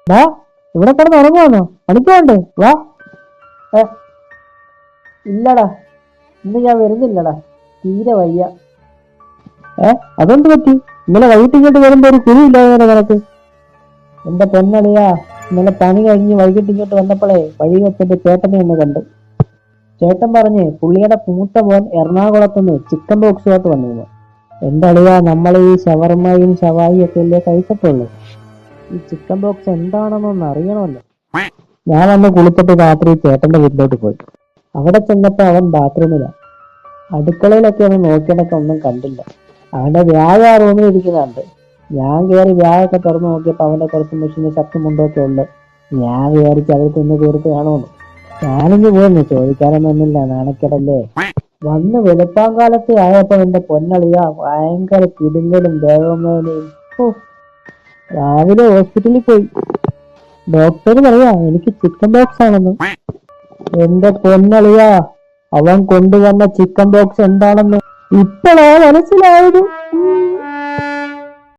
വാ, ഇവിടെ കിടന്ന് ഉറങ്ങുവാന്നോ? പണിക്കോണ്ടേ വാ. ഏ ഇല്ലടാ, ഇന്ന് ഞാൻ വരുന്നില്ലടാ, തീരെ വയ്യ. അതെന്ത് പറ്റി? ഇന്നലെ വൈകിട്ട് ഇങ്ങോട്ട് വരുമ്പോ ഒരു കുരുവില്ലാതെ നിനക്ക്. എന്റെ പൊന്നളിയാ, ഇന്നലെ പണി കഴിഞ്ഞ് വൈകിട്ട് ഇങ്ങോട്ട് വന്നപ്പോഴേ വഴി വെച്ചിട്ട് ചേട്ടനെ ഒന്ന് കണ്ട്. ചേട്ടൻ പറഞ്ഞ് പുള്ളിയുടെ മൂത്ത മോൻ എറണാകുളത്തുനിന്ന് ചിക്കൻ ബോക്സുമായിട്ട് വന്നിരുന്നു. എന്റെ അളിയാ, നമ്മൾ ഈ ഷവർമ്മയും ഷവായിയും ഒക്കെ അല്ലേ കഴിച്ചിട്ടുള്ളൂ. ഈ ചിക്കൻ ബോക്സ് എന്താണെന്നൊന്ന് അറിയണമല്ലോ. ഞാൻ വന്ന് കുളിച്ചിട്ട് രാത്രി ചേട്ടന്റെ വീട്ടിലോട്ട് പോയി. അവിടെ ചെന്നപ്പോ അവൻ ബാത്റൂമിലാണ്. അടുക്കളയിലൊക്കെ ഒന്ന് നോക്കിയതൊക്കെ ഒന്നും കണ്ടില്ല. അവന്റെ വ്യാഴ ആ റൂമിൽ ഇരിക്കുന്നുണ്ട്. ഞാൻ കയറി വ്യാഴൊക്കെ തുറന്നു നോക്കിയപ്പോ അവന്റെ കുറച്ച് മെഷീന് ശക്തി മുണ്ടൊക്കെ ഉണ്ട്. ഞാൻ വിചാരിച്ച് അവർ തിന്ന് തീർത്ത് കാണുമെന്ന്. ഞാനിഞ്ഞ് പോയെന്ന് ചോദിക്കാനൊന്നുമില്ല, നാണക്കേടല്ലേ. വന്ന് വെളുപ്പാങ്കാലത്ത് ആയപ്പോ എന്റെ പൊന്നളിയ ഭയങ്കര കിടുങ്ങലും ദേവമേനയും. രാവിലെ ഹോസ്പിറ്റലിൽ പോയി. ഡോക്ടർ പറയാ എനിക്ക് ചിക്കൻ ബോക്സ് ആണെന്ന്. എന്റെ പൊന്നളിയാ, അവൻ കൊണ്ടുവന്ന ചിക്കൻ ബോക്സ് എന്താണെന്ന് ഇപ്പോഴാ മനസ്സിലായത്.